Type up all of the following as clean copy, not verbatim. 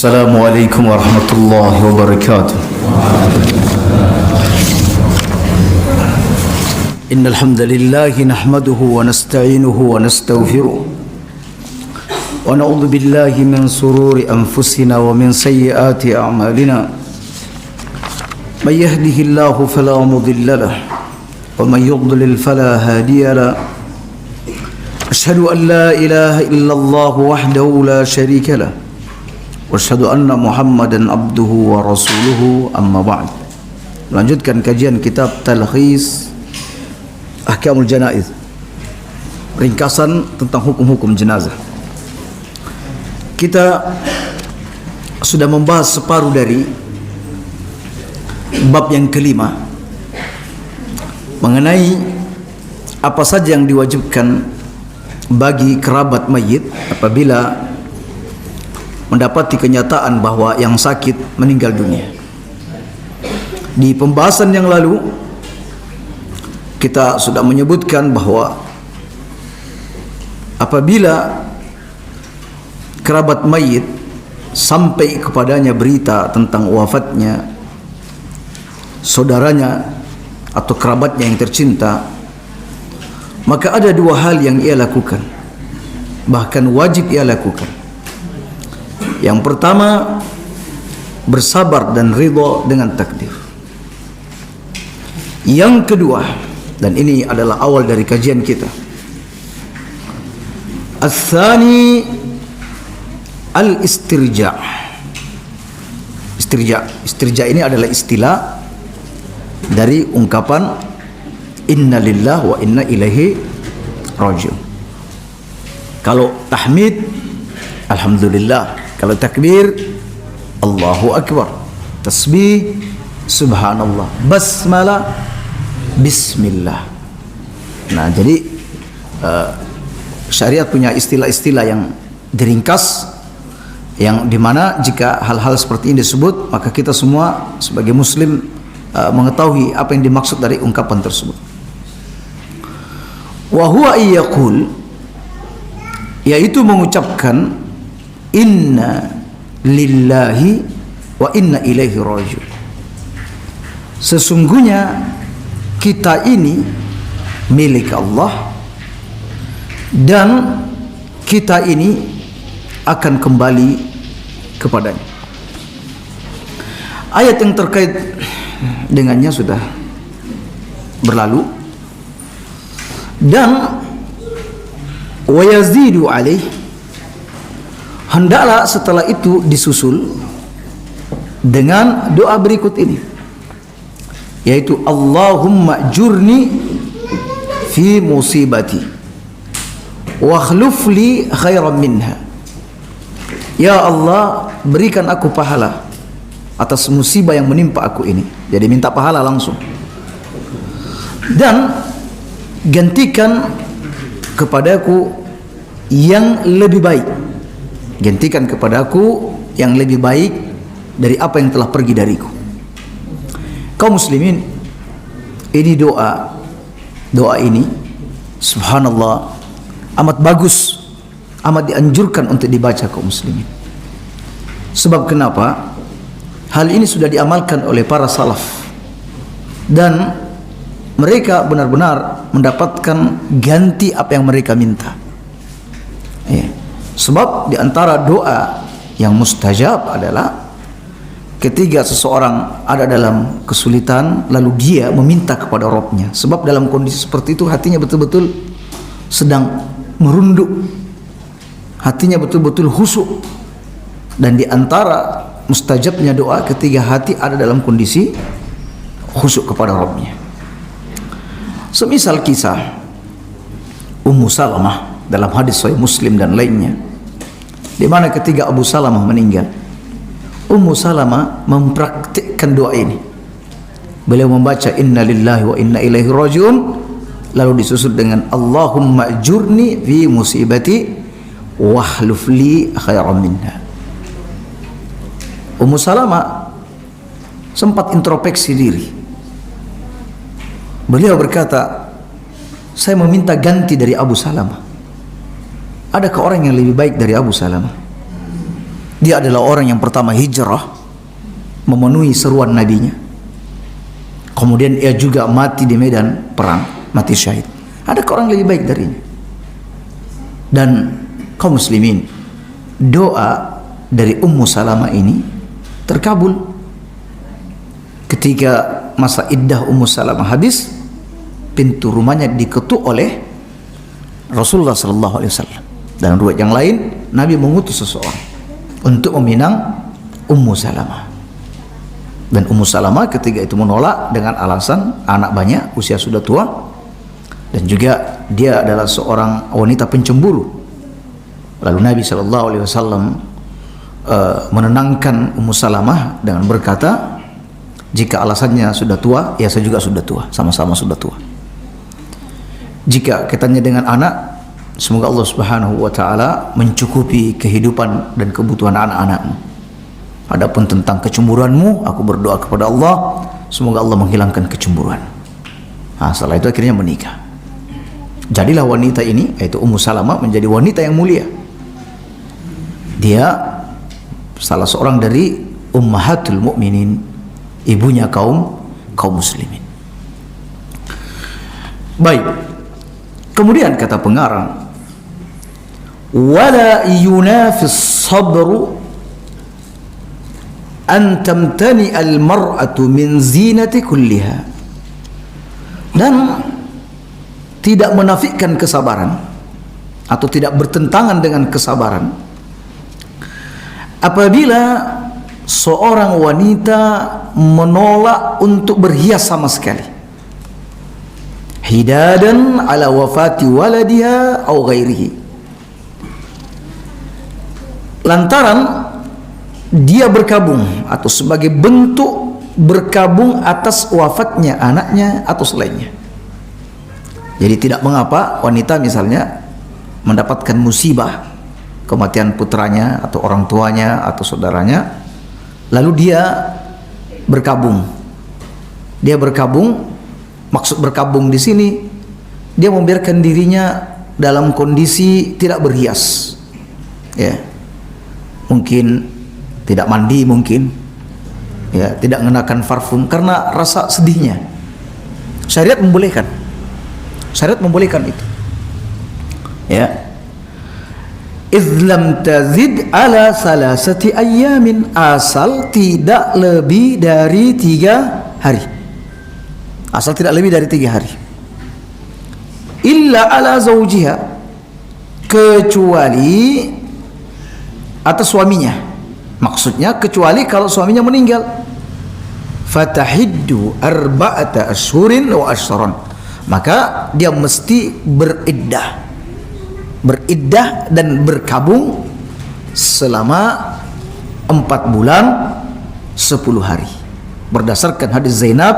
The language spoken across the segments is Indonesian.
السلام عليكم ورحمة الله وبركاته. إن الحمد لله نحمده ونستعينه ونستغفره ونعوذ بالله من شرور أنفسنا ومن سيئات أعمالنا. من يهده الله فلا مضل له ومن يضلل فلا هادي له. أشهد أن لا إله إلا الله وحده لا شريك له وأشهد أن محمدا عبده ورسوله. أما بعد. Melanjutkan kajian kitab Talkhis Ahkamul Janaiz, ringkasan tentang hukum-hukum jenazah. Kita sudah membahas separuh dari bab yang kelima mengenai apa saja yang diwajibkan bagi kerabat mayit apabila mendapati kenyataan bahwa yang sakit meninggal dunia. Di pembahasan yang lalu kita sudah menyebutkan bahwa apabila kerabat mayit sampai kepadanya berita tentang wafatnya saudaranya atau kerabatnya yang tercinta, maka ada dua hal yang ia lakukan, bahkan wajib ia lakukan. Yang pertama, bersabar dan ridha dengan takdir. Yang kedua, dan ini adalah awal dari kajian kita, Al-Thani Al-Istirja'. Istirja' ini adalah istilah dari ungkapan Inna lillahi wa inna ilaihi raji'un. Kalau tahmid, alhamdulillah. Kalau takbir, Allahu Akbar. Tasbih, subhanallah. Basmalah, bismillah. Nah, jadi syariat punya istilah-istilah yang diringkas, yang dimana jika hal-hal seperti ini disebut, maka kita semua sebagai muslim mengetahui apa yang dimaksud dari ungkapan tersebut. Wa huwa yaqul, yaitu mengucapkan inna lillahi wa inna ilaihi raji'un. Sesungguhnya kita ini milik Allah dan kita ini akan kembali kepadanya. Ayat yang terkait dengannya sudah berlalu, dan wa yazidu alaih, hendaklah setelah itu disusul dengan doa berikut ini, yaitu Allahumma jurni fi musibati wa akhluf li khairan minha. Ya Allah, berikan aku pahala atas musibah yang menimpa aku ini. Jadi minta pahala langsung, dan gantikan kepadaku yang lebih baik. Gantikan kepadaku yang lebih baik dari apa yang telah pergi dariku. Kaum muslimin, ini doa ini subhanallah amat bagus, amat dianjurkan untuk dibaca kaum muslimin. Sebab kenapa? Hal ini sudah diamalkan oleh para salaf, dan mereka benar-benar mendapatkan ganti apa yang mereka minta. Sebab di antara doa yang mustajab adalah ketika seseorang ada dalam kesulitan lalu dia meminta kepada Rabbnya. Sebab dalam kondisi seperti itu hatinya betul-betul sedang merunduk, hatinya betul-betul khusyuk. Dan di antara mustajabnya doa ketika hati ada dalam kondisi khusyuk kepada Rabbnya. Semisal kisah Ummu Salamah dalam hadis Sahih Muslim dan lainnya, di mana ketika Abu Salamah meninggal, Ummu Salamah mempraktikkan doa ini. Beliau membaca inna lillahi wa inna ilaihi raji'un, lalu disusul dengan Allahumma ajurni fi musibati wa akhlif li khairan minha. Ummu Salamah sempat introspeksi diri. Beliau berkata, saya meminta ganti dari Abu Salamah. Adakah orang yang lebih baik dari Abu Salamah? Dia adalah orang yang pertama hijrah, memenuhi seruan nabinya. Kemudian ia juga mati di medan perang, mati syahid. Ada orang lebih baik darinya. Dan kaum muslimin, doa dari Ummu Salamah ini terkabul. Ketika masa iddah Ummu Salamah habis, pintu rumahnya diketuk oleh Rasulullah sallallahu alaihi wasallam. Dan riwayat yang lain, Nabi mengutus seseorang untuk meminang Ummu Salamah. Dan Ummu Salamah ketika itu menolak dengan alasan anak banyak, usia sudah tua, dan juga dia adalah seorang wanita pencemburu. Lalu Nabi sallallahu alaihi wasallam menenangkan Ummu Salamah dengan berkata, jika alasannya sudah tua, ya saya juga sudah tua, sama-sama sudah tua. Jika kaitannya dengan anak, semoga Allah Subhanahu wa taala mencukupi kehidupan dan kebutuhan anak-anakmu. Adapun tentang kecemburuanmu, aku berdoa kepada Allah, semoga Allah menghilangkan kecemburuan. Nah, setelah itu akhirnya menikah. Jadilah wanita ini, yaitu Ummu Salamah, menjadi wanita yang mulia. Dia salah seorang dari ummahatul mukminin, ibunya kaum muslimin. Baik. Kemudian kata pengarang, wala yunafis sabru an tamtani al-mar'atu min zinati kulliha. Dan tidak menafikan kesabaran atau tidak bertentangan dengan kesabaran apabila seorang wanita menolak untuk berhias sama sekali, hidadan ala wafati waladiha atau ghairihi, lantaran dia berkabung atau sebagai bentuk berkabung atas wafatnya anaknya atau selainnya. Jadi tidak mengapa wanita misalnya mendapatkan musibah, kematian putranya atau orang tuanya atau saudaranya, lalu dia berkabung. Dia berkabung, maksud berkabung di sini dia membiarkan dirinya dalam kondisi tidak berhias, ya, mungkin tidak mandi, mungkin ya, tidak mengenakan parfum karena rasa sedihnya. Syariat membolehkan, syariat membolehkan itu, ya. Izlam tazid ala salasati ayyamin, asal tidak lebih dari 3 hari, asal tidak lebih dari 3 hari. Illa ala zawjiha, kecuali atas suaminya, maksudnya kecuali kalau suaminya meninggal. Fatahiddu arba'ata ashhurin wa ashran, maka dia mesti beriddah dan berkabung selama 4 bulan 10 hari berdasarkan hadis Zainab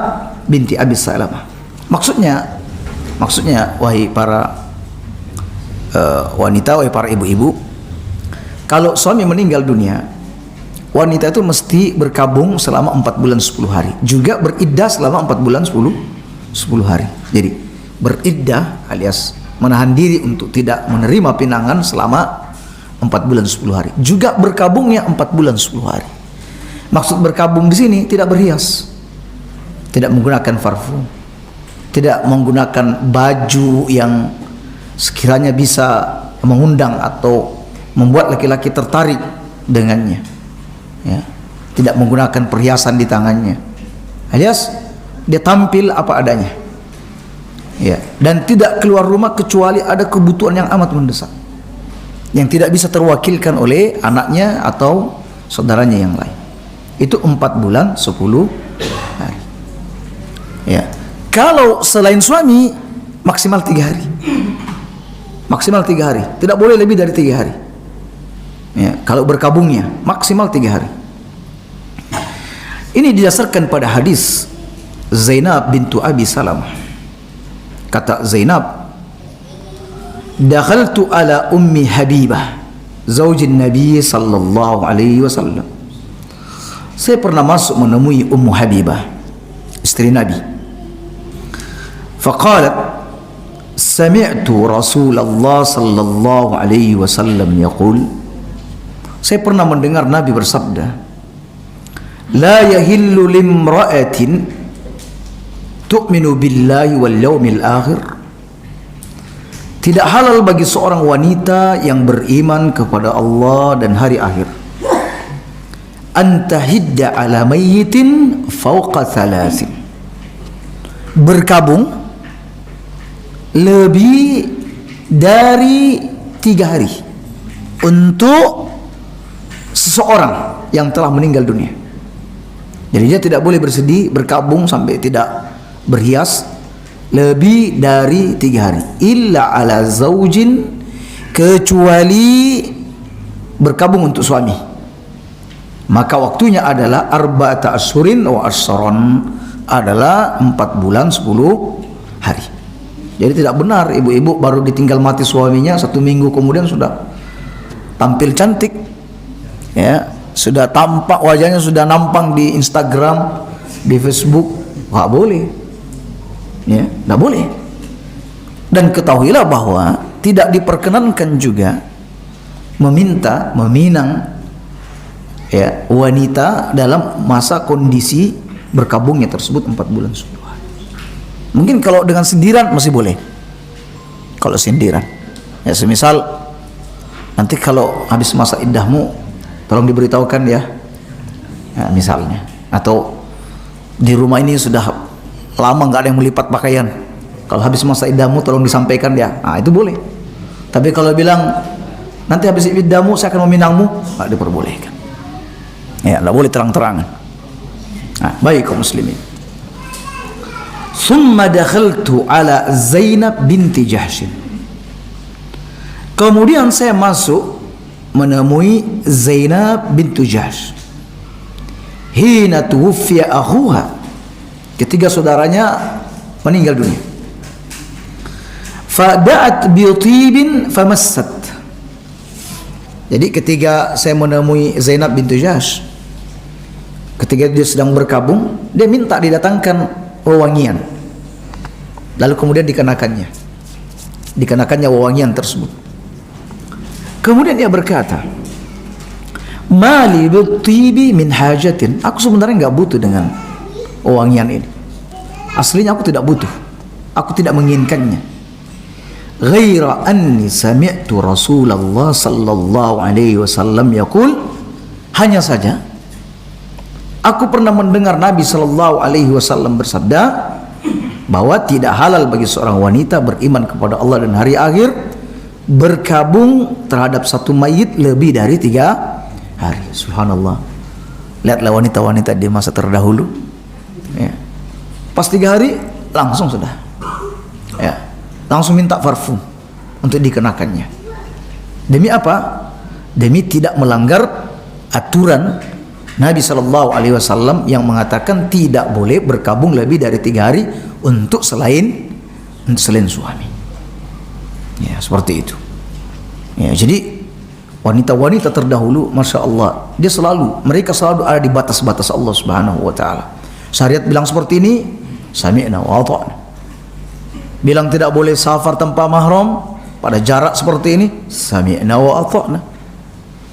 binti Abi Salamah. Maksudnya wahai para wanita, wahai para ibu-ibu, kalau suami meninggal dunia, wanita itu mesti berkabung selama 4 bulan 10 hari, juga beriddah selama 4 bulan 10 hari. Jadi beriddah alias menahan diri untuk tidak menerima pinangan selama 4 bulan 10 hari, juga berkabungnya 4 bulan 10 hari. Maksud berkabung di sini tidak berhias, tidak menggunakan parfum, tidak menggunakan baju yang sekiranya bisa mengundang atau membuat laki-laki tertarik dengannya, ya. Tidak menggunakan perhiasan di tangannya, alias dia tampil apa adanya, ya. Dan tidak keluar rumah kecuali ada kebutuhan yang amat mendesak, yang tidak bisa terwakilkan oleh anaknya atau saudaranya yang lain. Itu 4 bulan 10 hari, ya. Kalau selain suami maksimal 3 hari, maksimal 3 hari, tidak boleh lebih dari 3 hari, ya. Kalau berkabungnya maksimal 3 hari. Ini didasarkan pada hadis Zainab bintu Abi Salamah. Kata Zainab, dakhaltu ala ummi Habibah zaujin Nabi sallallahu alaihi wasallam. Saya pernah masuk menemui Ummu Habibah, istri Nabi. Faqalat, sami'tu Rasulullah sallallahu alaihi wasallam yaqul, Saya pernah mendengar Nabi bersabda, la yahillu limra'atin tu'minu billahi wal yawmil akhir. Tidak halal bagi seorang wanita yang beriman kepada Allah dan hari akhir, antahidda ala mayyitin fawqa thalathin, berkabung lebih dari 3 hari untuk seseorang yang telah meninggal dunia. Jadi dia tidak boleh bersedih, berkabung sampai tidak berhias lebih dari 3 hari, illa ala zaujin, kecuali berkabung untuk suami, maka waktunya adalah arba'ata ashurin wa asharon, adalah 4 bulan 10 hari. Jadi tidak benar ibu-ibu baru ditinggal mati suaminya 1 minggu kemudian sudah tampil cantik, ya, sudah tampak wajahnya, sudah nampang di Instagram, di Facebook. Nggak boleh, ya, nggak boleh. Dan ketahuilah bahwa tidak diperkenankan juga meminang, ya, wanita dalam masa kondisi berkabungnya tersebut 4 bulan 10 hari. Mungkin kalau dengan sindiran masih boleh, kalau sindiran, ya, semisal nanti kalau habis masa iddahmu tolong diberitahukan ya, misalnya, atau di rumah ini sudah lama nggak ada yang melipat pakaian, kalau habis masa iddahmu tolong disampaikan ya, itu boleh. Tapi kalau bilang nanti habis iddahmu saya akan meminangmu, nggak diperbolehkan, ya, nggak boleh terang-terangan. Baik kaum muslimin, summa dakhaltu ala Zainab binti Jahshin, kemudian saya masuk menemui Zainab bintu Jahsh hina tuwfiya akhuha, ketika saudaranya meninggal dunia. Fada'at bi tibin famassat, jadi ketika saya menemui Zainab bintu Jahsh, ketika dia sedang berkabung, dia minta didatangkan wewangian, lalu kemudian dikenakannya wewangian tersebut. Kemudian dia berkata, mali bitibi min hajatin, aku sebenarnya nggak butuh dengan wewangian ini, aslinya aku tidak butuh, aku tidak menginginkannya. Ghaira anni sami'tu Rasulullah sallallahu alaihi wasallam yaqul, hanya saja aku pernah mendengar Nabi sallallahu alaihi wasallam bersabda bahwa tidak halal bagi seorang wanita beriman kepada Allah dan hari akhir berkabung terhadap satu mayit lebih dari 3 hari. Subhanallah, lihatlah wanita-wanita di masa terdahulu, ya, pas 3 hari langsung sudah, ya, langsung minta parfum untuk dikenakannya. Demi apa? Demi tidak melanggar aturan Nabi SAW yang mengatakan tidak boleh berkabung lebih dari 3 hari untuk selain suami. Ya, seperti itu. Ya, jadi wanita-wanita terdahulu, masya Allah, mereka selalu ada di batas-batas Allah Subhanahu Wa Taala. Syariat bilang seperti ini, sami'na wa ata'na. Bilang tidak boleh safar tanpa mahram pada jarak seperti ini, sami'na wa ata'na.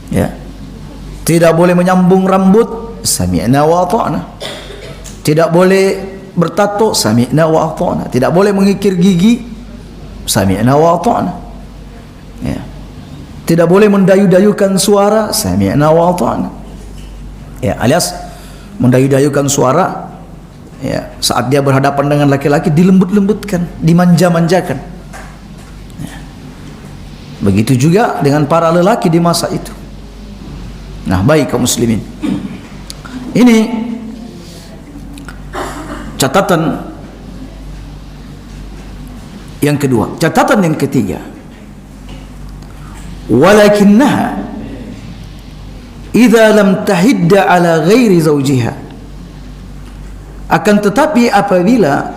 Ya, tidak boleh menyambung rambut, sami'na wa ata'na. Tidak boleh bertato, sami'na wa ata'na. Tidak boleh mengikir gigi, sami'na wa ata'na. Ya. Tidak boleh mendayu-dayukan suara, sami'na wa ata'na. Ya, alias mendayu-dayukan suara, ya, saat dia berhadapan dengan laki-laki dilembut-lembutkan, dimanja-manjakan. Ya. Begitu juga dengan para lelaki di masa itu. Nah, baik kaum muslimin, ini catatan yang kedua. Catatan yang ketiga, walakinnaha idza lam tahidda ala ghairi zawjiha, akan tetapi apabila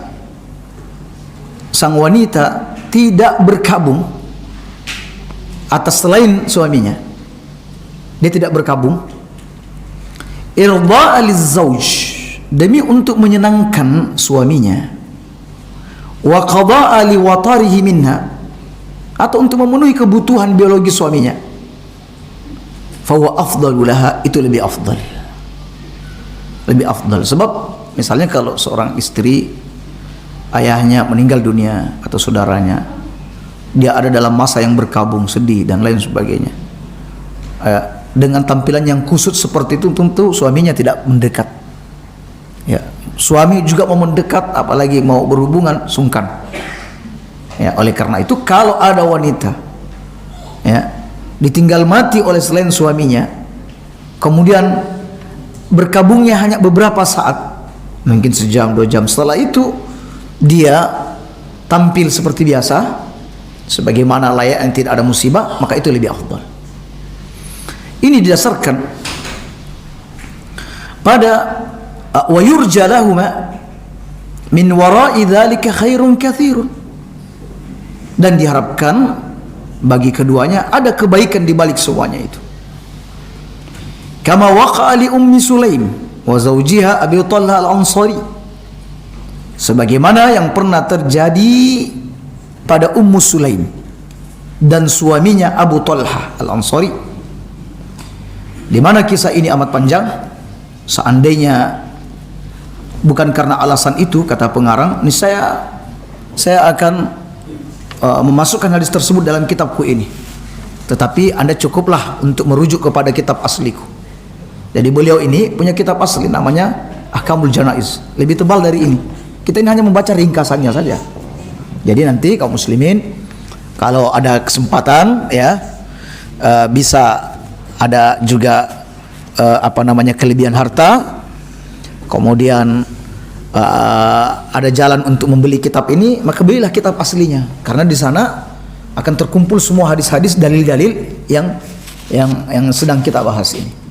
sang wanita tidak berkabung atas selain suaminya, dia tidak berkabung, irda'a lizzauj, demi untuk menyenangkan suaminya, wa qada'a liwatarihi minha, atau untuk memenuhi kebutuhan biologi suaminya, fahuwa afdalu laha, itu lebih afdal. Lebih afdal. Sebab misalnya kalau seorang istri ayahnya meninggal dunia atau saudaranya, dia ada dalam masa yang berkabung, sedih dan lain sebagainya, dengan tampilan yang kusut seperti itu, tentu suaminya tidak mendekat. Ya, suami juga mau mendekat, apalagi mau berhubungan, sungkan. Ya, oleh karena itu kalau ada wanita ya ditinggal mati oleh selain suaminya, kemudian berkabungnya hanya beberapa saat, mungkin sejam 2 jam, setelah itu dia tampil seperti biasa sebagaimana layak yang tidak ada musibah, maka itu lebih afdal. Ini didasarkan pada wa yurja lahuma min wara'i dzalika khairun katsirun, dan diharapkan bagi keduanya ada kebaikan di balik semuanya itu. Kama waqa'a li Ummi Sulaim wa zawjiha Abi Talha al-Ansari, sebagaimana yang pernah terjadi pada Ummu Sulaim dan suaminya Abu Talha al-Ansari, di mana kisah ini amat panjang. Seandainya bukan karena alasan itu, kata pengarang, ini saya akan memasukkan hadis tersebut dalam kitabku ini, tetapi Anda cukuplah untuk merujuk kepada kitab asliku. Jadi beliau ini punya kitab asli namanya Ahkamul Janaiz, lebih tebal dari ini. Kita ini hanya membaca ringkasannya saja. Jadi nanti kaum muslimin kalau ada kesempatan ya, bisa ada juga kelebihan harta, kemudian ada jalan untuk membeli kitab ini, maka belilah kitab aslinya, karena di sana akan terkumpul semua hadis-hadis, dalil-dalil yang sedang kita bahas ini.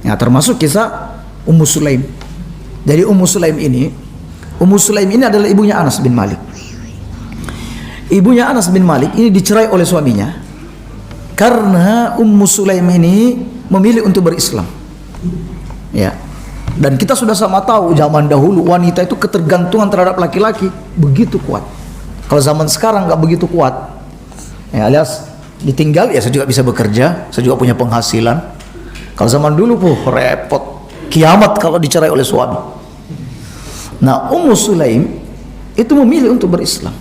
Ya, termasuk kisah Ummu Sulaim. Jadi Ummu Sulaim ini adalah ibunya Anas bin Malik. Ibunya Anas bin Malik ini dicerai oleh suaminya karena Ummu Sulaim ini memilih untuk berislam. Ya. Dan kita sudah sama tahu zaman dahulu wanita itu ketergantungan terhadap laki-laki begitu kuat. Kalau zaman sekarang nggak begitu kuat. Ya, alias ditinggal, ya saya juga bisa bekerja, saya juga punya penghasilan. Kalau zaman dulu repot, kiamat kalau dicerai oleh suami. Nah, Ummu Sulaim itu memilih untuk berislam.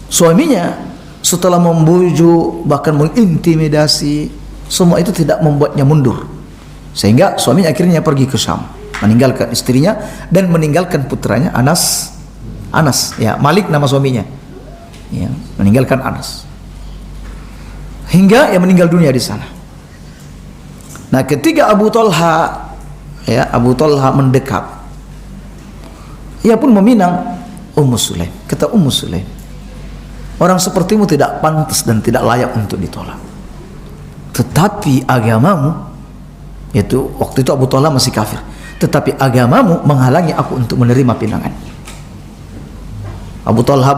Suaminya setelah membujuk, bahkan mengintimidasi, semua itu tidak membuatnya mundur, sehingga suaminya akhirnya pergi ke Syam, meninggalkan istrinya dan meninggalkan putranya Anas, ya, Malik nama suaminya, ya, meninggalkan Anas hingga meninggal dunia di sana. Nah, ketika Abu Talha mendekat, ia pun meminang Ummu Sulaim. Kata Ummu Sulaim, orang sepertimu tidak pantas dan tidak layak untuk ditolak. Tetapi agamamu, yaitu waktu itu Abu Talha masih kafir, tetapi agamamu menghalangi aku untuk menerima pinangan. Abu Talha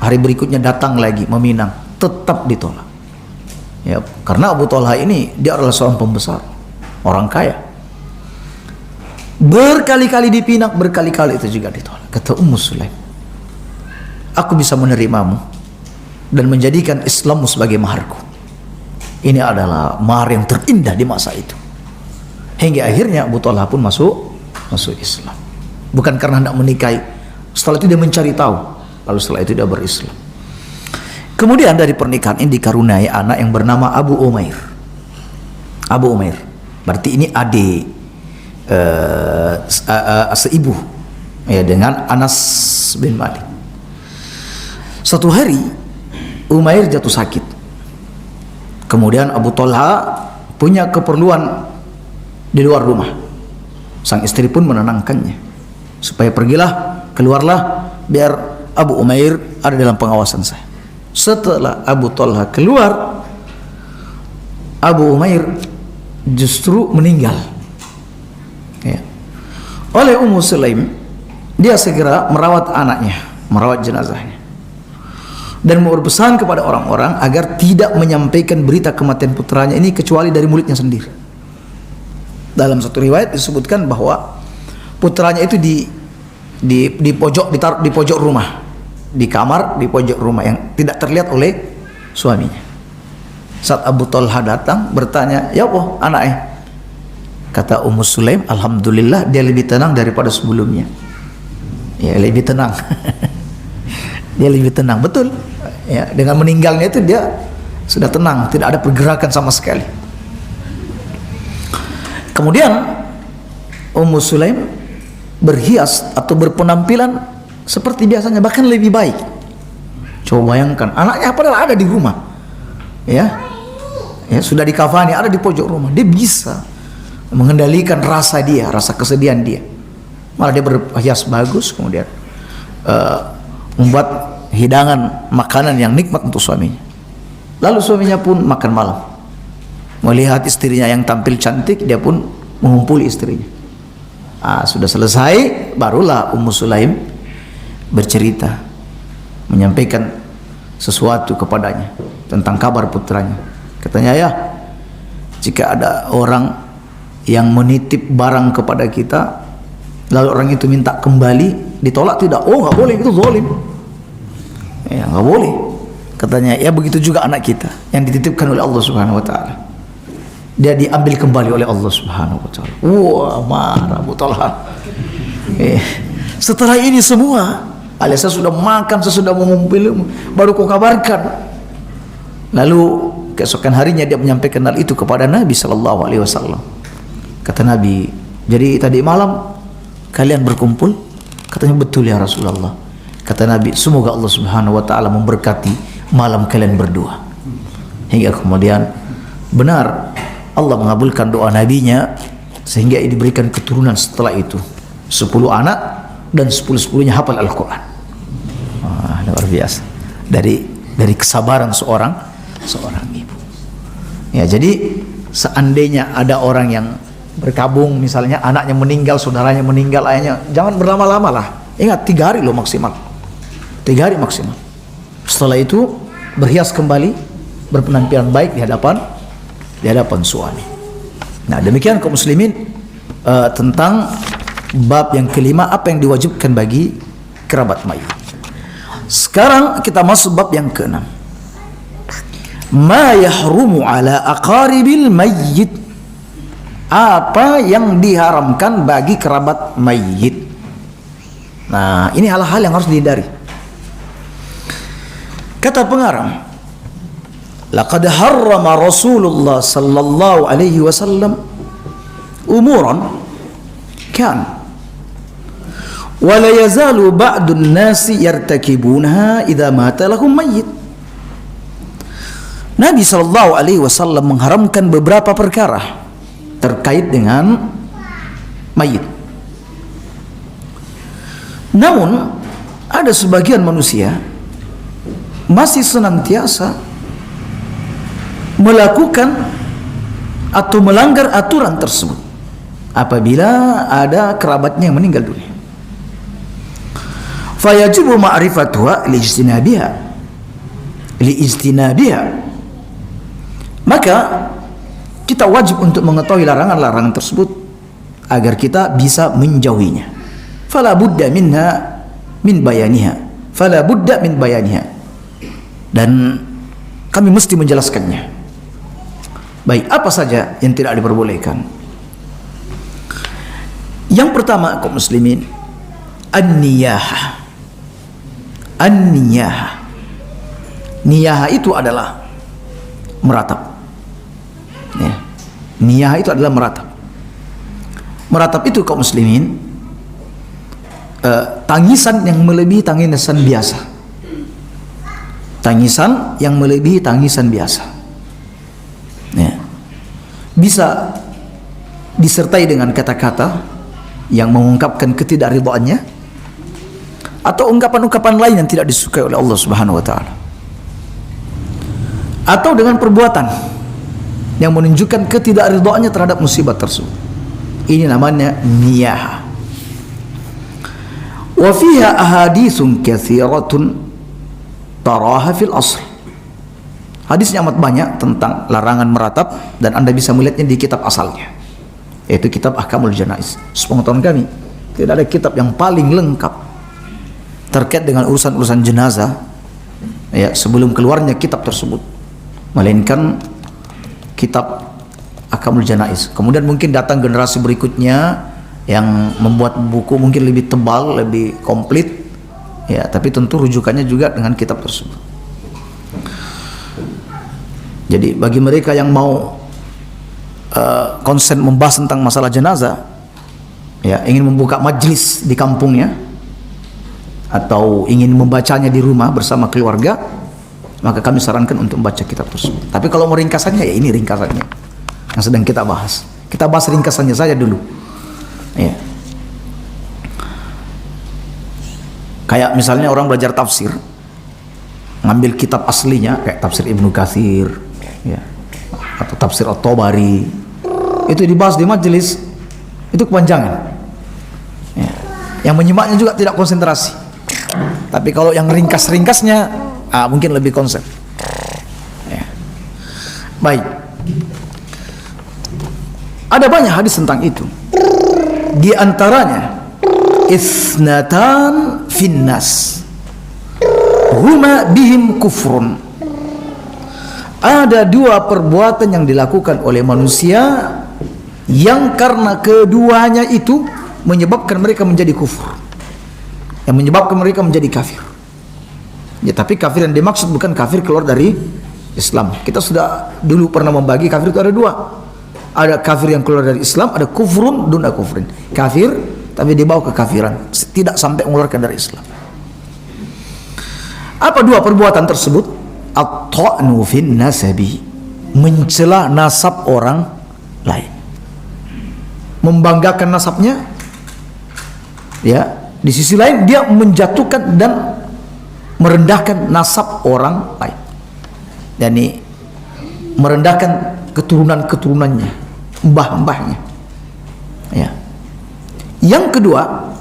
hari berikutnya datang lagi meminang, tetap ditolak. Ya, karena Abu Talha ini dia adalah seorang pembesar, orang kaya. Berkali-kali dipinang, berkali-kali itu juga ditolak. Kata Ummu Sulaim, aku bisa menerimamu dan menjadikan Islammu sebagai maharku. Ini adalah mahar yang terindah di masa itu. Hingga akhirnya Abu Talha pun masuk Islam. Bukan karena hendak menikahi. Setelah itu dia mencari tahu, lalu setelah itu dia berislam. Kemudian dari pernikahan ini dikaruniai anak yang bernama Abu Umair. Abu Umair berarti ini adik seibu ya dengan Anas bin Malik. Suatu hari Umair jatuh sakit. Kemudian Abu Talha punya keperluan di luar rumah. Sang istri pun menenangkannya supaya keluarlah biar Abu Umair ada dalam pengawasan saya. Setelah Abu Talha keluar, Abu Umair justru meninggal ya. Oleh Ummu Sulaim, dia segera merawat anaknya, merawat jenazahnya, dan berpesan kepada orang-orang agar tidak menyampaikan berita kematian putranya ini kecuali dari mulutnya sendiri. Dalam satu riwayat disebutkan bahwa putranya itu ditaruh di pojok rumah, di kamar di pojok rumah yang tidak terlihat oleh suaminya. Saat Abu Talha datang bertanya, ya apa anaknya? Kata Ummu Sulaim, alhamdulillah dia lebih tenang daripada sebelumnya. Ya, lebih tenang. Dia lebih tenang, betul. Ya, dengan meninggalnya itu dia sudah tenang, tidak ada pergerakan sama sekali. Kemudian Ummu Sulaim berhias atau berpenampilan seperti biasanya, bahkan lebih baik. Coba bayangkan, anaknya padahal ada di rumah, ya sudah dikafani, ada di pojok rumah, dia bisa mengendalikan rasa dia, rasa kesedihan dia. Malah dia berhias bagus, kemudian membuat hidangan makanan yang nikmat untuk suaminya. Lalu suaminya pun makan malam. Melihat istrinya yang tampil cantik, dia pun mengumpuli istrinya. Sudah selesai, barulah Ummu Sulaim bercerita, menyampaikan sesuatu kepadanya tentang kabar putranya. Katanya, ya, jika ada orang yang menitip barang kepada kita, lalu orang itu minta kembali, ditolak tidak? Oh, nggak boleh, itu zalim. Ya, nggak boleh. Katanya, ya begitu juga anak kita yang dititipkan oleh Allah Subhanahu Wa Taala, dia diambil kembali oleh Allah Subhanahu Wa Taala. Wah, marah Abu Talha. Setelah ini semua, alias saya sudah makan, saya sudah mengumpul, baru kau kabarkan. Lalu keesokan harinya dia menyampaikan hal itu kepada Nabi Sallallahu Alaihi Wasallam. Kata Nabi, jadi tadi malam kalian berkumpul? Katanya, betul ya Rasulullah. Kata Nabi, semoga Allah Subhanahu Wa Taala memberkati malam kalian berdua. Hingga kemudian benar Allah mengabulkan doa nabinya, sehingga diberikan keturunan setelah itu 10 anak, dan 10-10-nya hafal Al-Quran. Luar biasa. Dari kesabaran seorang ibu. Ya, jadi seandainya ada orang yang berkabung, misalnya anaknya meninggal, saudaranya meninggal, ayahnya, jangan berlama-lama lah. Ingat, 3 hari loh maksimal. 3 hari maksimal. Setelah itu berhias kembali, berpenampilan baik di hadapan suami. Nah, demikian kaum muslimin tentang bab yang kelima, apa yang diwajibkan bagi kerabat mayit. Sekarang kita masuk bab yang keenam. Ma yahrumu ala aqaribil mayyit. Apa yang diharamkan bagi kerabat mayit. Nah, ini hal-hal yang harus dihindari. Kata pengarang, laqad harrama Rasulullah sallallahu alaihi wasallam umuran kan wa la yazalu ba'dun nasi yartakibunaha idza mata lahum mayyit. Nabi sallallahu alaihi wasallam mengharamkan beberapa perkara terkait dengan mayit. Namun ada sebagian manusia masih senantiasa melakukan atau melanggar aturan tersebut apabila ada kerabatnya yang meninggal dunia. Fayajibu ma'rifatuha liijtinabiha. Maka kita wajib untuk mengetahui larangan-larangan tersebut agar kita bisa menjauhinya. Fala budda min bayaniha. Dan kami mesti menjelaskannya. Baik, apa saja yang tidak diperbolehkan? Yang pertama, kaum muslimin, an-niyahah. Niyahah itu adalah meratap. Ya. Niyahah itu adalah meratap. Meratap itu, kaum muslimin, tangisan yang melebihi tangisan biasa. Tangisan yang melebihi tangisan biasa. Ya. Bisa disertai dengan kata-kata yang mengungkapkan ketidakridhaannya, atau ungkapan-ungkapan lain yang tidak disukai oleh Allah Subhanahu wa taala, atau dengan perbuatan yang menunjukkan ketidakridhaannya terhadap musibah tersebut. Ini namanya niyah. Wa fiha ahaditsun katsiratun taraha fil asl. Hadisnya amat banyak tentang larangan meratap, dan Anda bisa melihatnya di kitab asalnya, yaitu kitab Ahkamul Janaiz. Sepengetahuan kami, tidak ada kitab yang paling lengkap terkait dengan urusan-urusan jenazah ya sebelum keluarnya kitab tersebut, melainkan kitab Ahkamul Janaiz. Kemudian mungkin datang generasi berikutnya yang membuat buku mungkin lebih tebal, lebih komplit, ya, tapi tentu rujukannya juga dengan kitab tersebut. Jadi bagi mereka yang mau konsen membahas tentang masalah jenazah, ya, ingin membuka majlis di kampungnya atau ingin membacanya di rumah bersama keluarga, maka kami sarankan untuk membaca kitab tersebut. Tapi kalau mau ringkasannya, ya ini ringkasannya yang sedang kita bahas. Kita bahas ringkasannya saja dulu. Ya. Kayak misalnya orang belajar tafsir, ngambil kitab aslinya kayak tafsir Ibnu Katsir, ya, atau tafsir At-Tabari, itu dibahas di majelis, itu kepanjangan. Ya. Yang menyimaknya juga tidak konsentrasi. Tapi kalau yang ringkas-ringkasnya, mungkin lebih konsen. Ya. Baik. Ada banyak hadis tentang itu. Di antaranya, isnatan finnas huma bihim kufrun. Ada dua perbuatan yang dilakukan oleh manusia yang karena keduanya itu menyebabkan mereka menjadi kufur, yang menyebabkan mereka menjadi kafir. Ya, tapi kafir yang dimaksud bukan kafir keluar dari Islam. Kita sudah dulu pernah membagi kafir itu ada dua. Ada kafir yang keluar dari Islam, ada kufrun duna kufrin. Kafir tapi dibawa kekafiran, tidak sampai mengeluarkan dari Islam. Apa dua perbuatan tersebut? At-ta'nu fin nasabi, mencela nasab orang lain, membanggakan nasabnya. Ya, di sisi lain dia menjatuhkan dan merendahkan nasab orang lain. Yani merendahkan keturunan-keturunannya, mbah-mbahnya. Ya. Yang kedua,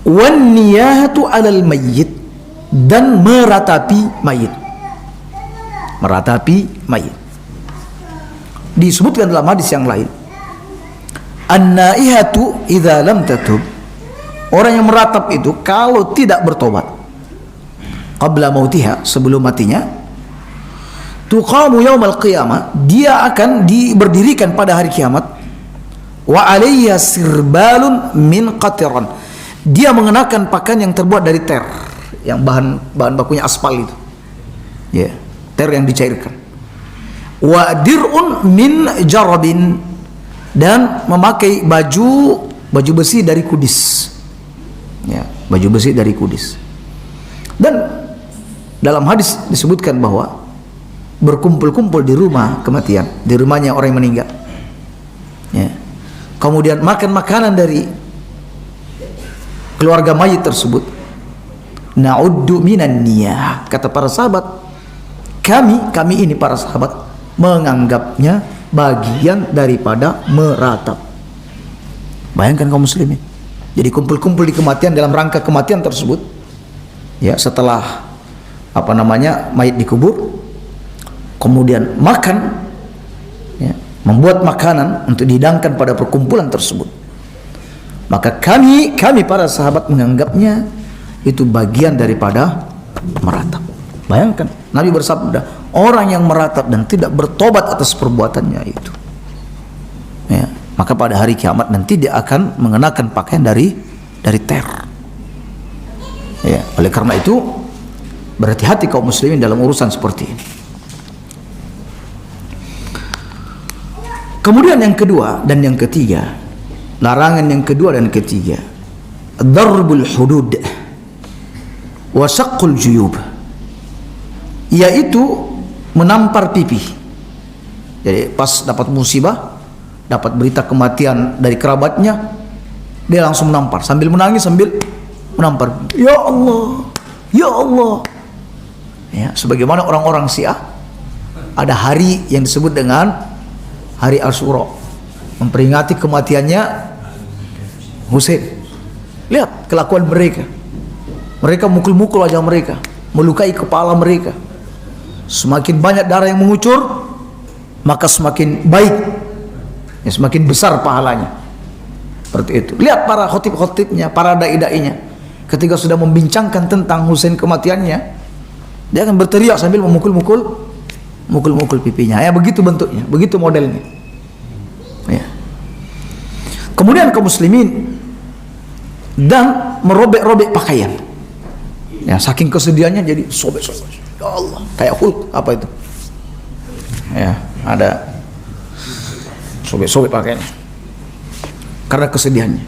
wan niyahatu 'alal mayyit, dan meratapi mayit. Meratapi mayit. Disebutkan dalam hadis yang lain, an-naihatu idza lam tatub, orang yang meratap itu kalau tidak bertobat qabla mautiha, sebelum matinya, tuqamu yaumal qiyamah, dia akan berdirikan pada hari kiamat, wa alayya sirbalun min qatiran, dia mengenakan pakaian yang terbuat dari ter, yang bahan bakunya aspal itu, ya, ter yang dicairkan, wa dir'un min jarabin, dan memakai baju besi dari kudis, ya, baju besi dari kudis. Dan dalam hadis disebutkan bahwa berkumpul-kumpul di rumah kematian, di rumahnya orang yang meninggal, ya, kemudian makan makanan dari keluarga mayit tersebut, na'uddu minan niyah, kata para sahabat, kami ini para sahabat menganggapnya bagian daripada meratap. Bayangkan kaum muslimin, jadi kumpul-kumpul di kematian dalam rangka kematian tersebut, ya, setelah mayit dikubur, kemudian makan, ya, membuat makanan untuk dihidangkan pada perkumpulan tersebut. Maka kami para sahabat menganggapnya itu bagian daripada meratap. Bayangkan, Nabi bersabda, orang yang meratap dan tidak bertobat atas perbuatannya itu, ya, maka pada hari kiamat nanti dia akan mengenakan pakaian dari ter. Ya, oleh karena itu berhati-hati kaum muslimin dalam urusan seperti ini. Kemudian yang kedua dan yang ketiga, larangan yang kedua dan ketiga, darbul hudud wa syaqqul juyub, yaitu menampar pipi. Jadi pas dapat musibah, dapat berita kematian dari kerabatnya, dia langsung menampar sambil menangis, sambil menampar, ya Allah, ya Allah. Ya, sebagaimana orang-orang Syiah ada hari yang disebut dengan hari Asyura, memperingati kematiannya Husain. Lihat kelakuan mereka. Mereka mukul-mukul wajah mereka, melukai kepala mereka. Semakin banyak darah yang mengucur, maka semakin baik, ya, semakin besar pahalanya. Seperti itu. Lihat para khotib-khotibnya, para dai-dainya, ketika sudah membincangkan tentang Husain kematiannya, dia akan berteriak sambil memukul-mukul mukul-mukul pipinya. Ya begitu bentuknya, begitu modelnya. Ya. Kemudian kaum muslimin dan merobek-robek pakaian. Ya, saking kesedihannya jadi sobek-sobek. Ya Allah, kayak Hulk apa itu? Ya, ada sobek-sobek pakaiannya. Karena kesedihannya.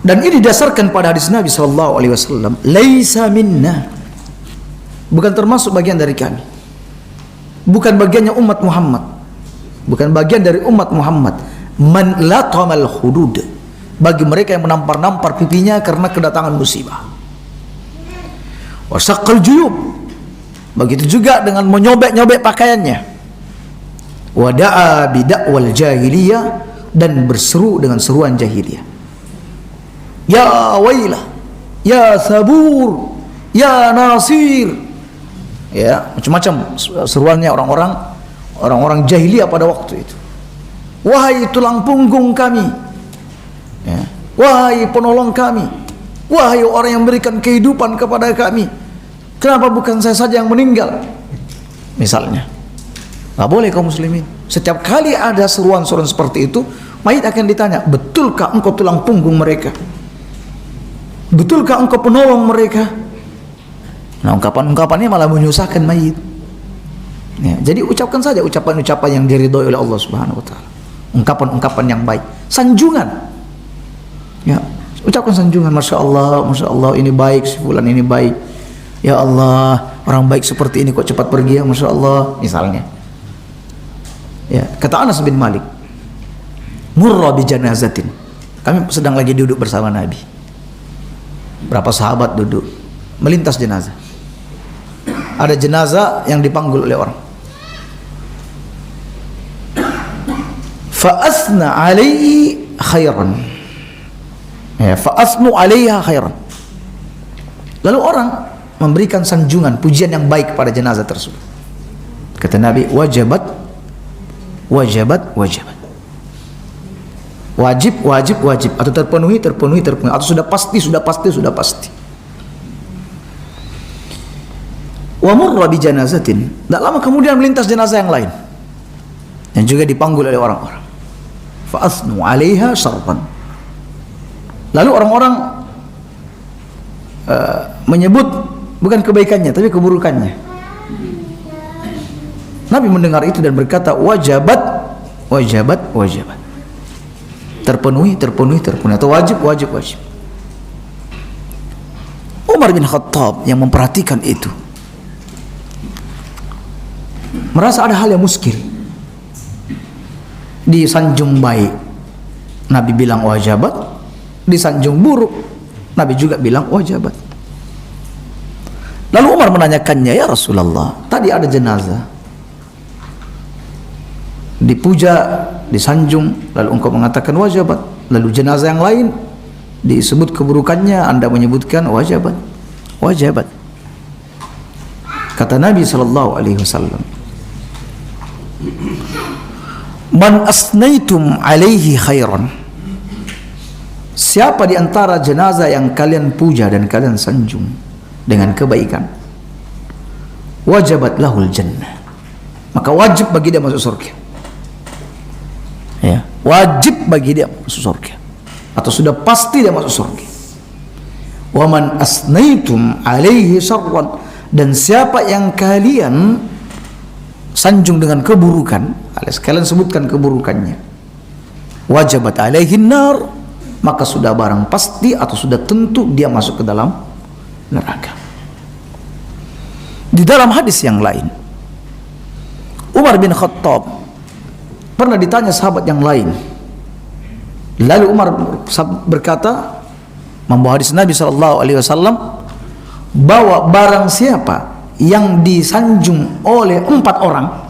Dan ini didasarkan pada hadis Nabi sallallahu alaihi wasallam, "Laisa minna." Bukan termasuk bagian dari kami. Bukan bagiannya umat Muhammad. Bukan bagian dari umat Muhammad. Man latamal hudud. Bagi mereka yang menampar-nampar pipinya karena kedatangan musibah. Wa saqqal juyub. Begitu juga dengan menyobek-nyobek pakaiannya. Wa da'a bid'wal jahiliyah, dan berseru dengan seruan jahiliyah. Ya wailah, ya sabur, ya nasir. Ya, macam-macam seruannya orang-orang jahiliyah pada waktu itu. Wahai tulang punggung kami, ya. Wahai penolong kami, wahai orang yang memberikan kehidupan kepada kami, kenapa bukan saya saja yang meninggal? Misalnya, nggak boleh kaum muslimin. Setiap kali ada seruan-seruan seperti itu, mayit akan ditanya, betulkah engkau tulang punggung mereka? Betulkah engkau penolong mereka? Nah, ungkapan-ungkapannya malah menyusahkan mayit. Ya, jadi ucapkan saja ucapan-ucapan yang diridhoi oleh Allah Subhanahu wa taala. Ungkapan-ungkapan yang baik, sanjungan. Ya, ucapkan sanjungan, Masya Allah, ini baik, si fulan ini baik. Ya Allah, orang baik seperti ini kok cepat pergi ya, Masya Allah, misalnya. Ya, kata Anas bin Malik, murra bi janazatin. Kami sedang lagi duduk bersama Nabi. Berapa sahabat duduk, melintas jenazah. Ada jenazah yang dipanggul oleh orang. Fa'asna alaihi khairan. Ya, fa'asnu alaiha khairan. Lalu orang memberikan sanjungan, pujian yang baik pada jenazah tersebut. Kata Nabi, wajibat. Wajib, atau terpenuhi, atau sudah pasti. Wa murra bi janazatin. Tak lama kemudian melintas jenazah yang lain yang juga dipanggul oleh orang-orang. Fa asnu 'alaiha syarran. Lalu orang-orang menyebut bukan kebaikannya tapi keburukannya. Nabi mendengar itu dan berkata, wajibat. Terpenuhi, atau wajib. Umar bin Khattab yang memperhatikan itu merasa ada hal yang muskil. Disanjung baik, Nabi bilang wajibat. Disanjung buruk, Nabi juga bilang wajibat. Lalu Umar menanyakannya, ya Rasulullah, tadi ada jenazah dipuja, disanjung, lalu engkau mengatakan wajibat. Lalu jenazah yang lain disebut keburukannya, Anda menyebutkan wajibat. Kata Nabi SAW, man asnaitum alaihi khairan. Siapa di antara jenazah yang kalian puja dan kalian sanjung dengan kebaikan, wajibat lahul jannah, maka wajib bagi dia masuk surga. Ya, wajib bagi dia masuk surga, atau sudah pasti dia masuk surga. Wa man asnaitum alaihi syarran, dan siapa yang kalian sanjung dengan keburukan, alias kalian sebutkan keburukannya, wajibat alaihi nar, maka sudah barang pasti atau sudah tentu dia masuk ke dalam neraka. Di dalam hadis yang lain, Umar bin Khattab pernah ditanya sahabat yang lain. Lalu Umar berkata, membawa hadis Nabi SAW, bahwa barang siapa yang disanjung oleh empat orang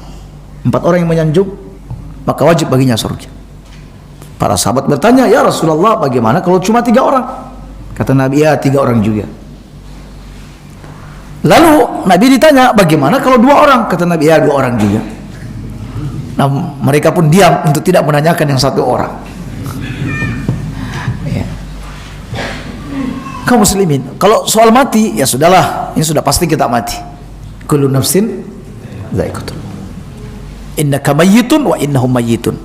yang menyanjung, maka wajib baginya surga. Para sahabat bertanya, ya Rasulullah, bagaimana kalau cuma 3 orang? Kata Nabi, ya 3 orang juga. Lalu Nabi ditanya, bagaimana kalau 2 orang? Kata Nabi, ya 2 orang juga. Nah, mereka pun diam untuk tidak menanyakan yang 1 orang. Ya. Kaum muslimin, kalau soal mati, ya sudahlah, ini sudah pasti kita mati. Kullu nafsin dha'iqatul. Innaka mayyitun wa innahum mayyitun.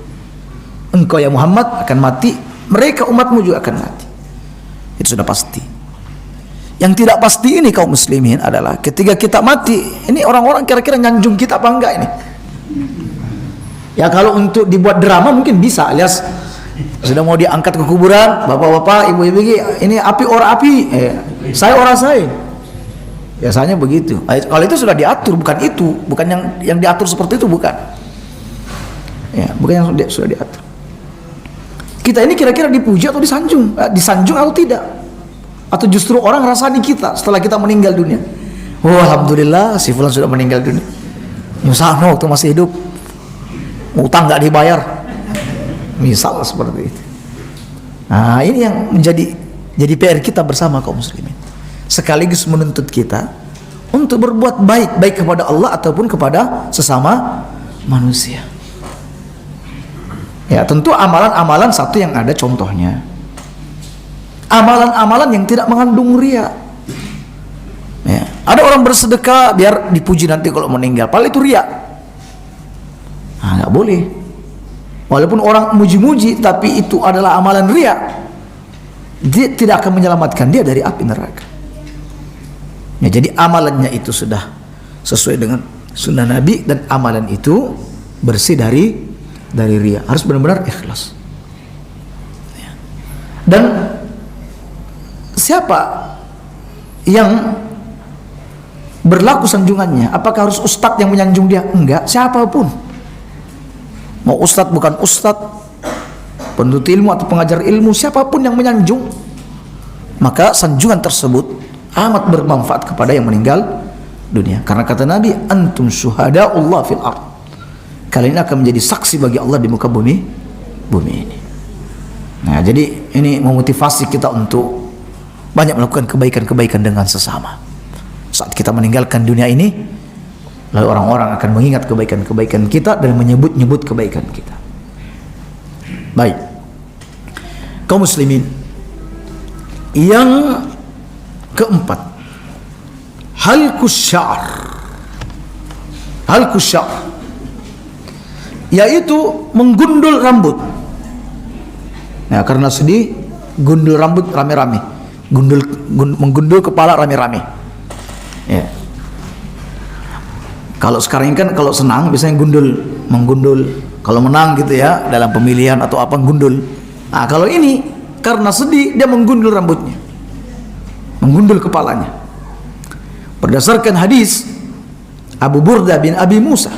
Engkau ya Muhammad akan mati, mereka umatmu juga akan mati. Itu sudah pasti. Yang tidak pasti ini kaum muslimin adalah ketika kita mati, ini orang-orang kira-kira nyanjung kita apa enggak ini? Ya kalau untuk dibuat drama mungkin bisa, alias sudah mau diangkat ke kuburan, bapak-bapak, ibu-ibu, ini api orang api, saya orang saya. Biasanya begitu. Kalau itu sudah diatur, bukan yang diatur seperti itu, bukan. Ya, bukan yang sudah diatur. Kita ini kira-kira dipuji atau disanjung, disanjung atau tidak? Atau justru orang rasani kita setelah kita meninggal dunia. Oh, alhamdulillah si fulan sudah meninggal dunia. Nyusahno waktu masih hidup, utang nggak dibayar. Misal seperti itu. Nah, ini yang jadi PR kita bersama kaum muslimin. Sekaligus menuntut kita untuk berbuat baik kepada Allah ataupun kepada sesama manusia. Ya, tentu amalan-amalan satu yang ada contohnya. Amalan-amalan yang tidak mengandung riya. Ya, ada orang bersedekah biar dipuji nanti kalau meninggal, padahal itu riya. Nah, nggak boleh. Walaupun orang muji-muji, tapi itu adalah amalan riya, dia tidak akan menyelamatkan dia dari api neraka. Ya, jadi amalannya itu sudah sesuai dengan sunnah Nabi, dan amalan itu bersih dari riya, harus benar-benar ikhlas. Ya. Dan siapa yang berlaku sanjungannya? Apakah harus ustadz yang menyanjung dia? Enggak, siapapun. Mau ustadz bukan ustadz, penuntut ilmu atau pengajar ilmu, siapapun yang menyanjung, maka sanjungan tersebut amat bermanfaat kepada yang meninggal dunia. Karena kata Nabi, antum syuhada'ullah fil ard. Kalian akan menjadi saksi bagi Allah di muka bumi ini. Nah, jadi ini memotivasi kita untuk banyak melakukan kebaikan-kebaikan dengan sesama. Saat kita meninggalkan dunia ini, lalu orang-orang akan mengingat kebaikan-kebaikan kita dan menyebut-nyebut kebaikan kita. Baik, kaum muslimin, yang keempat, halqus sya'ar, yaitu menggundul rambut. Nah, karena sedih, gundul rambut rame-rame, menggundul kepala rame-rame. Ya. Kalau sekarang ini kan kalau senang biasanya menggundul. Kalau menang gitu ya, dalam pemilihan atau apa, gundul. Nah, kalau ini karena sedih dia menggundul rambutnya, menggundul kepalanya. Berdasarkan hadis Abu Burda bin Abi Musa,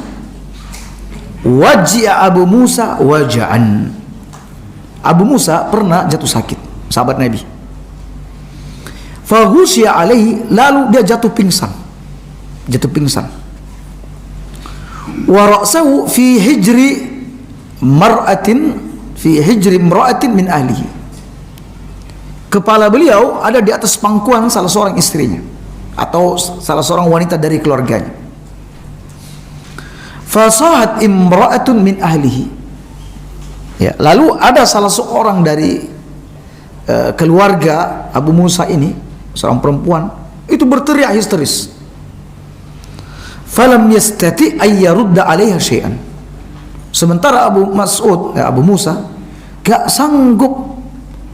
waji'a Abu Musa waja'an. Abu Musa pernah jatuh sakit, sahabat Nabi. Faghusya alaihi, lalu dia jatuh pingsan. Wa ra'sahu fi hijri imra'atin min ahlihi. Kepala beliau ada di atas pangkuan salah seorang istrinya atau salah seorang wanita dari keluarganya. Fasahat imra'atun min ahlihi. Ya, lalu ada salah seorang dari keluarga Abu Musa ini, seorang perempuan, itu berteriak histeris. Falam yastati ay yarudda 'alaiha syai'an. Sementara Abu Musa gak sanggup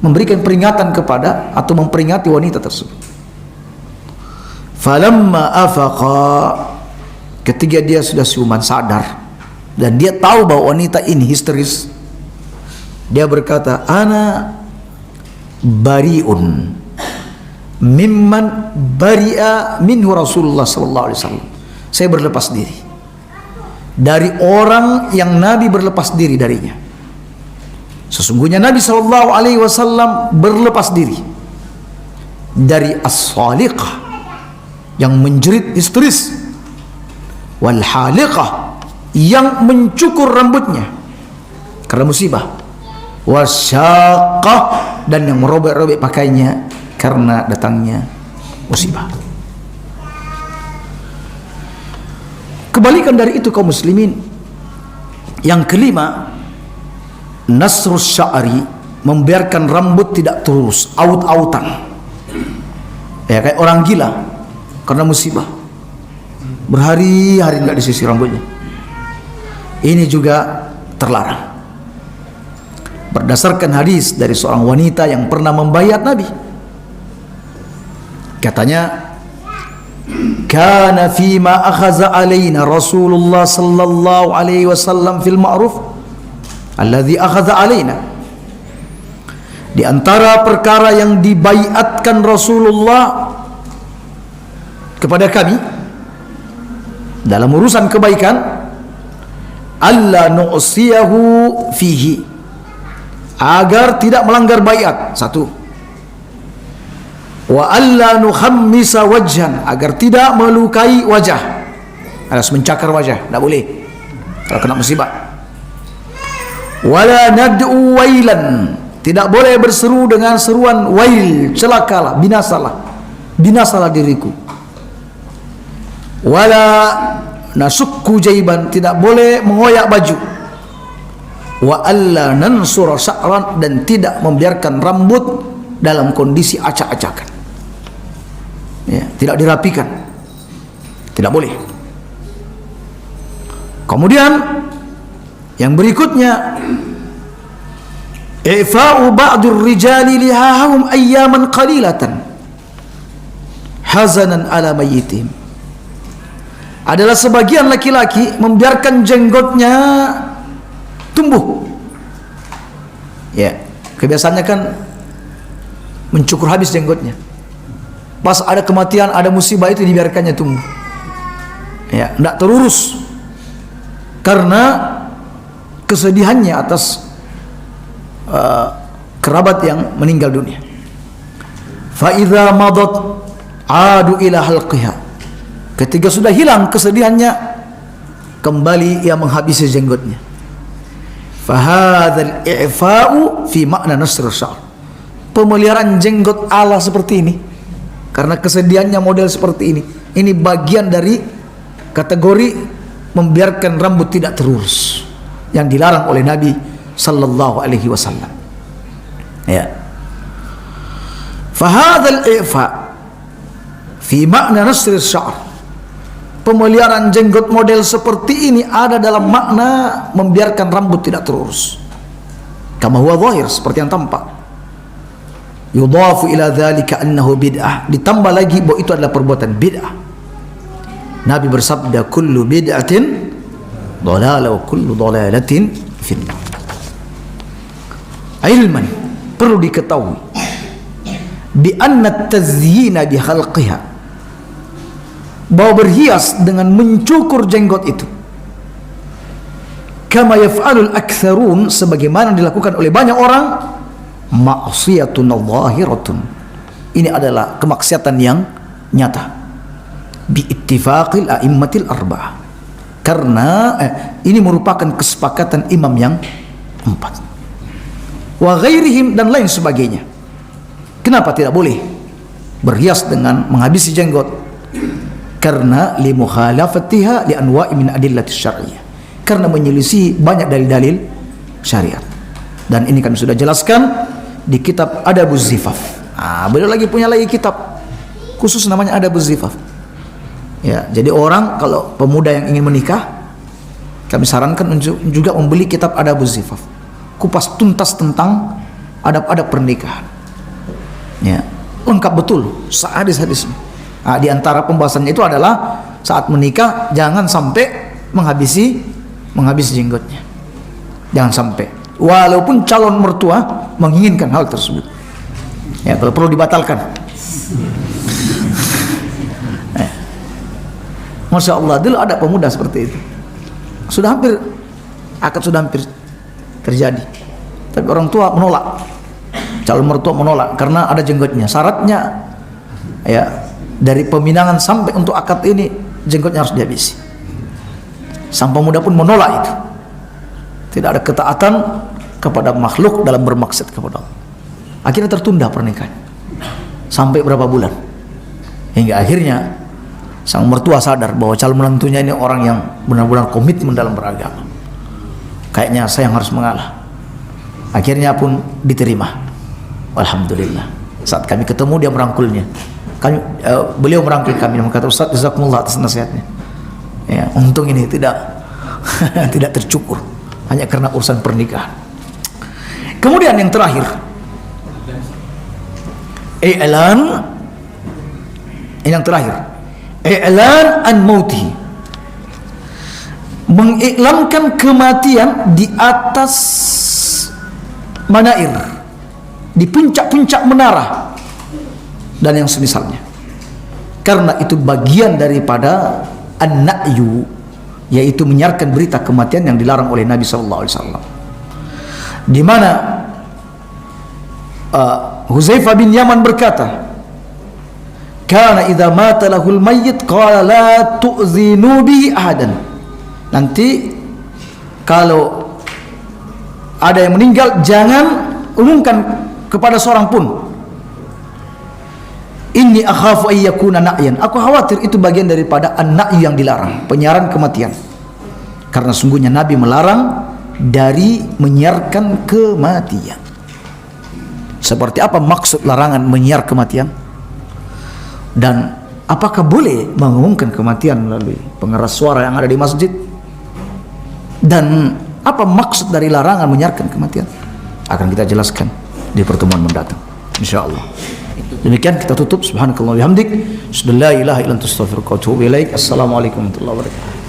memberikan peringatan kepada atau memperingati wanita tersebut. Falamma afaqa, ketika dia sudah siuman sadar dan dia tahu bahwa wanita ini histeris, dia berkata, ana bari'un mimman bari'a minhu Rasulullah sallallahu alaihi wasallam. Saya berlepas diri dari orang yang Nabi berlepas diri darinya. Sesungguhnya Nabi sallallahu alaihi wasallam berlepas diri dari as-saliqah yang menjerit histeris, wal haliqah yang mencukur rambutnya karena musibah, wasyaqah dan yang merobek-robek pakaiannya karena datangnya musibah. Kebalikan dari itu kaum muslimin, yang kelima, nasrus sya'ri, membiarkan rambut tidak terus, aut-autan. Ya, kayak orang gila karena musibah, berhari-hari nggak disisir rambutnya. Ini juga terlarang. Berdasarkan hadis dari seorang wanita yang pernah membayat Nabi, katanya, kana fima akhadha alaina Rasulullah sallallahu alaihi wasallam fil ma'ruf alladhi akhadha alaina, di antara perkara yang dibaiatkan Rasulullah kepada kami dalam urusan kebaikan, alla nu'siyahu fihi, agar tidak melanggar baiat, satu, wa alla nukhammisa wajhan, agar tidak melukai wajah, harus mencakar wajah, tidak boleh kalau kena musibah. Wala nad'u wailan, tidak boleh berseru dengan seruan wail, celakalah, binasalah diriku. Wala nasukku jaiban, tidak boleh mengoyak baju. Wa alla nansura sya'ran, dan tidak membiarkan rambut dalam kondisi acak-acakan, ya, tidak dirapikan, tidak boleh. Kemudian yang berikutnya, i'fa'u ba'dur rijali lihahum ayyaman qalilatan hazanan ala mayyitihim, adalah sebagian laki-laki membiarkan jenggotnya tumbuh. Ya, kebiasaannya kan mencukur habis jenggotnya. Pas ada kematian, ada musibah, itu dibiarkannya tumbuh. Ya, tidak terurus karena kesedihannya atas kerabat yang meninggal dunia. Fa idza madat adu ila halqiha, ketika sudah hilang kesedihannya, kembali ia menghabisi jenggotnya. Fa hadzal i'fa'u fi makna nasr sya'r, pemeliharaan jenggot ala seperti ini karena kesedihannya model seperti ini bagian dari kategori membiarkan rambut tidak terurus yang dilarang oleh Nabi sallallahu alaihi wasallam. Ya. Fa hadzal i'fa fi makna nasr sya'r, pemeliharaan jenggot model seperti ini ada dalam makna membiarkan rambut tidak terurus. Kama huwa zahir, seperti yang tampak. Yudhafu ila dzalika annahu bid'ah, ditambah lagi bahwa itu adalah perbuatan bid'ah. Nabi bersabda, kullu bid'atin dhalalah wa kullu dhalalatin finnar. Ilman, perlu diketahui, bi anna tazyina bi khalqiha, bahwa berhias dengan mencukur jenggot itu, kama yaf'alul aktsarun, sebagaimana dilakukan oleh banyak orang, ma'siyatun zahiratun, ini adalah kemaksiatan yang nyata, bi ittifaqil a'immatil arba'ah, karena ini merupakan kesepakatan imam yang empat, wa ghairihim, dan lain sebagainya. Kenapa tidak boleh berhias dengan menghabisi jenggot? Karena li mukhalafatiha li anwa'i min adillati syar'iyyah, karena menyelisih banyak dalil-dalil syariat. Dan ini kami sudah jelaskan di kitab Adabuz Zifaf. Beliau lagi punya lagi kitab khusus namanya Adabuz Zifaf. Ya, jadi orang kalau pemuda yang ingin menikah, kami sarankan juga membeli kitab Adabuz Zifaf, kupas tuntas tentang adab-adab pernikahan. Ya, lengkap betul hadis-hadisnya. Di antara pembahasannya itu adalah saat menikah jangan sampai menghabisi jenggotnya, jangan sampai, walaupun calon mertua menginginkan hal tersebut. Ya, kalau perlu dibatalkan. Masya Allah, dulu ada pemuda seperti itu, akad sudah hampir terjadi, tapi orang tua menolak, calon mertua menolak karena ada jenggotnya. Syaratnya, ya, dari peminangan sampai untuk akad ini jenggotnya harus dihabisi. Sang pemuda pun menolak itu. Tidak ada ketaatan kepada makhluk dalam bermaksud kepada Allah. Akhirnya tertunda pernikahan sampai berapa bulan, hingga akhirnya sang mertua sadar bahwa calon menantunya ini orang yang benar-benar komitmen dalam beragama. Kayaknya saya yang harus mengalah. Akhirnya pun diterima. Alhamdulillah. Saat kami ketemu dia merangkulnya. beliau merangkul kami dan berkata, Ustaz, jazakumullah atas nasihatnya. Ya, untung ini tidak tidak tercukur hanya karena urusan pernikahan. Kemudian yang terakhir, i'lan an mauti, mengiklankan kematian di atas manair, di puncak-puncak menara dan yang semisalnya, karena itu bagian daripada an-na'yu, yaitu menyiarkan berita kematian yang dilarang oleh Nabi SAW. Di mana Huzaifah bin Yaman berkata, kana idza mata lahul mayyit qala la tu'zinu bihi ahadan. Nanti kalau ada yang meninggal, jangan umumkan kepada seorang pun. Inni akhafu ay yakuna na'yan. Aku khawatir itu bagian daripada an-na'yu yang dilarang, penyiaran kematian. Karena sungguhnya Nabi melarang dari menyiarkan kematian. Seperti apa maksud larangan menyiar kematian? Dan apakah boleh mengumumkan kematian melalui pengeras suara yang ada di masjid? Dan apa maksud dari larangan menyiarkan kematian? Akan kita jelaskan di pertemuan mendatang, insyaallah. Demikian kita tutup. Subhanakallah wa bihamdik, la ilaha illa anta astaghfiruka wa atubu ilaik. Assalamualaikum warahmatullahi wabarakatuh.